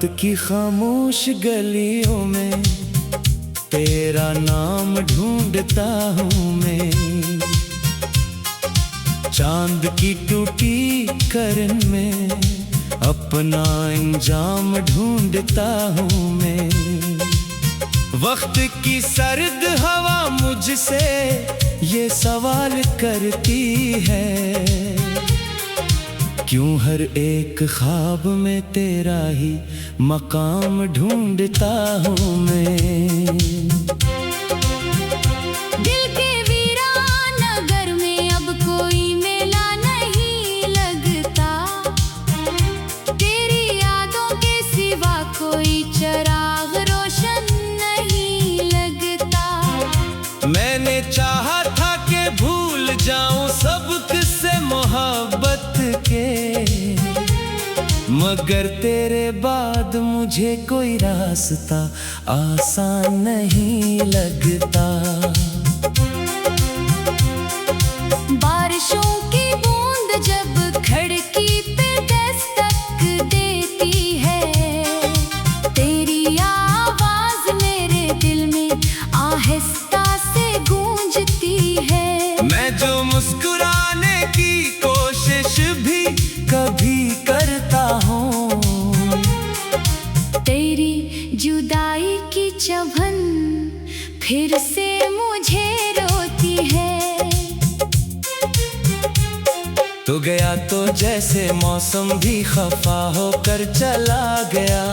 की खामोश गलियों में तेरा नाम ढूंढता हूँ मैं। चांद की टूटी किरण में अपना अंजाम ढूंढता हूँ मैं। वक्त की सर्द हवा मुझसे ये सवाल करती है, क्यों हर एक ख्वाब में तेरा ही मकाम ढूंढता हूँ मैं। दिल के वीरान नगर में अब कोई मेला नहीं लगता, तेरी यादों के सिवा कोई चराग रोशन नहीं लगता। मैंने चाहा था कि भूल जाऊं सब किस्से मोहब्बत के, मगर तेरे बाद मुझे कोई रास्ता आसान नहीं लगता। बारिशों की बूंद जब खिड़की पे दस्तक देती है, तेरी आवाज मेरे दिल में आहिस्ता से गूंजती है। मैं जो मुस्कुराने की कोशिश भी कभी करता हूँ, तेरी जुदाई की चुभन फिर से मुझे रोती है। तो गया तो जैसे मौसम भी खफा होकर चला गया,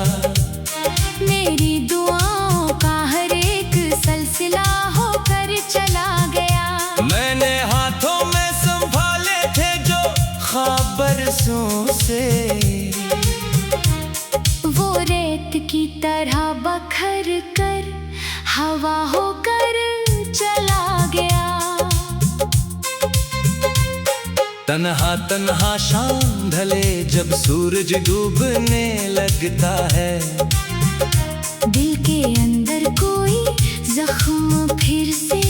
मेरी दुआओं का हर एक सिलसिला होकर चला गया। मैंने हाथों में संभाले थे जो ख्वाब बरसों से, वो रेत की तरह बखर कर हवा होकर चला गया। तन्हा तन्हा शाम ढले जब सूरज डूबने लगता है, दिल के अंदर कोई जख्म फिर से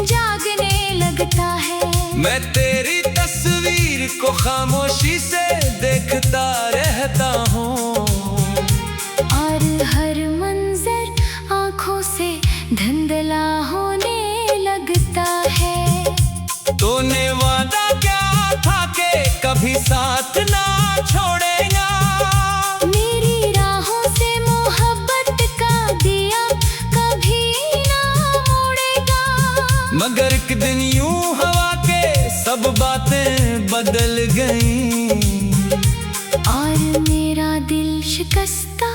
जागने लगता है। मैं तेरी तस्वीर को खामोशी से देखता रहता हूँ, और हर मंजर आँखों से धुंधला होने लगता है। तूने वादा क्या था कि कभी साथ ना छोड़ेगा, मेरी राहों से मोहब्बत का दिया कभी ना मुड़ेगा। मगर एक दिन यूं हवा के सब बातें बदल गईं, और मेरा दिल शिकस्ता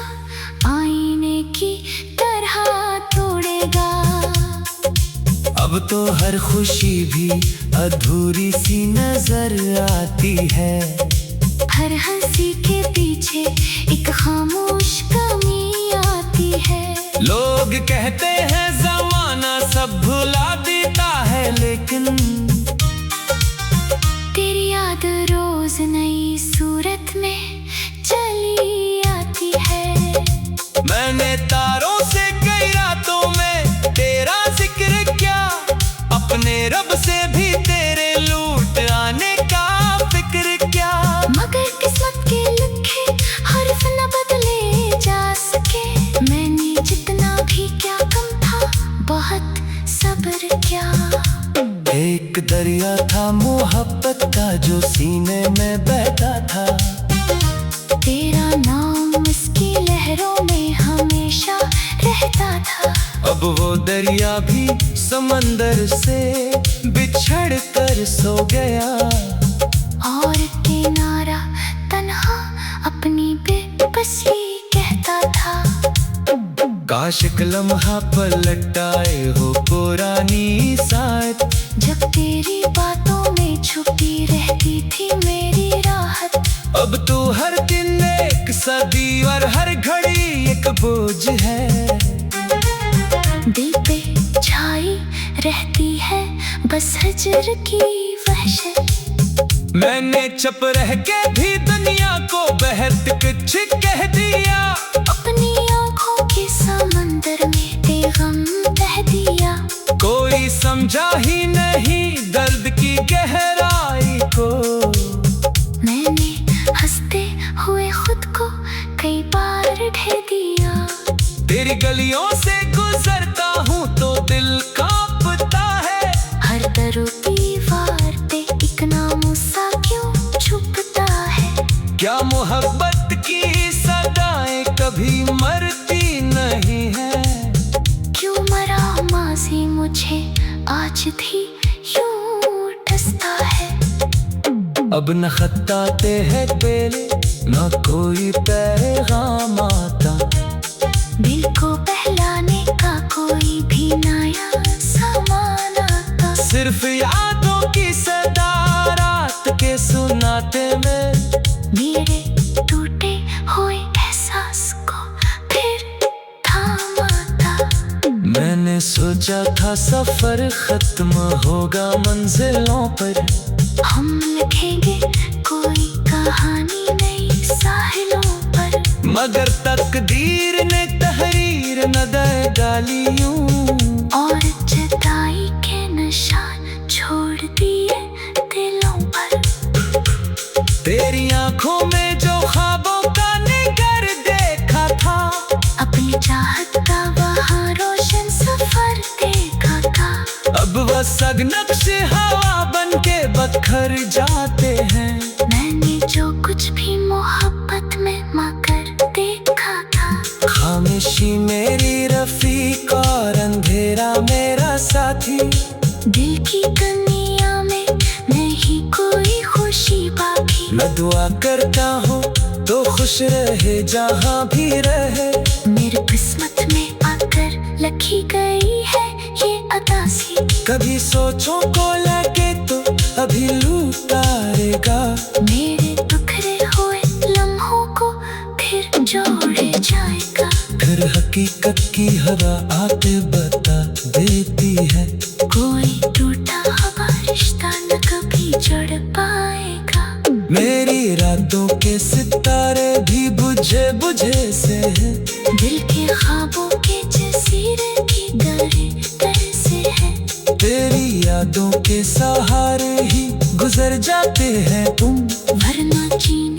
आईने की तरह तोड़ेगा। अब तो हर खुशी भी अधूरी सी नजर आती है, हर हंसी के पीछे एक खामोश कमी आती है। लोग कहते हैं जमाना सब भुला देता है, लेकिन तेरी याद रोज नई सूरत में चली आती है। मैंने तारों से कई रातों में तेरा जिक्र किया, अपने रब से भी तेरे लूट आने का फिक्र किया। मगर किस्मत के लिखे हर्फ न बदले जा सके, मैंने जितना भी क्या कम था बहुत सब्र किया। एक दरिया था मोहब्बत का जो सीने में बहता था, तेरा नाम इसकी लहरों में हमेशा रहता था। अब वो दरिया भी समंदर से बिछड़ कर सो गया, और किनारा तन्हा अपनी बेबसी कहता था। काश एक लम्हा पलट आए हो पुरानी साथ, जब तेरी बातों में छुपी रहती थी मेरी राहत। अब तू हर दिन एक सदी और हर घड़ी एक बोझ है, दिल पे छाई रहती है बस हिज्र की वहशत। मैंने चुप रह के भी दुनिया को बहत कुछ कह दिया, अपनी आँखों के समंदर में बेगम बह दिया। कोई समझा ही नहीं दर्द की गहराई को, मैंने हंसते हुए खुद को कई बार ढेर गलियों से गुजरता हूँ तो दिल कांपता है। हर दरो दीवार पे एक नाम सा क्यों छुपता है। क्या मोहब्बत की सदाएं कभी मरती नहीं है। क्यों मरा माजी मुझे आज भी यूं डसता है। अब न खत आते हैं तेरे न कोई पैगाम आता। दिल को बहलाने का कोई भी नया सामान आता। सिर्फ यादों की सदा रात के सुनाते में मेरे टूटे हुए एहसास को फिर थाम आता। मैंने सोचा था सफर खत्म होगा मंजिलों पर। हम लिखेंगे कोई कहानी नई साहिलों पर। मगर तकदीर ने तहरीर न दे डाली यूं। और जुदाई के निशान छोड़ दिए दिलों पर। तेरी आंखों में जो ख्वाबों का निगर देखा था। अपनी चाहत का वहाँ रोशन सफर देखा था। अब वह सब नक्शे हवा बन के बखर जाते हैं। मैंने जो कुछ भी मोहब्बत में मगर देखा था। खामोशी मेरी रफीक और अंधेरा मेरा साथी। दिल की दुनिया में नहीं कोई खुशी बाकी। मैं दुआ करता हूँ तो खुश रहे जहाँ भी रहे। मेरी किस्मत में आकर लिखी गई है ये अदासी। कभी सोचों को लगे तो अभी लुटाएगा। मेरे बिखरे हुए लम्हों को फिर जोड़े जाएगा। फिर हकीकत की हवा आके बता देती है। कोई टूटा हुआ रिश्ता न कभी जुड़ पाएगा। मेरी रातों के सितारे भी बुझे बुझे से हैं। दिल के ख्वाबों के जसीरे की दरे दर से है। तेरी यादों के सहारे ही गुजर जाते हैं तुम। वरना जीने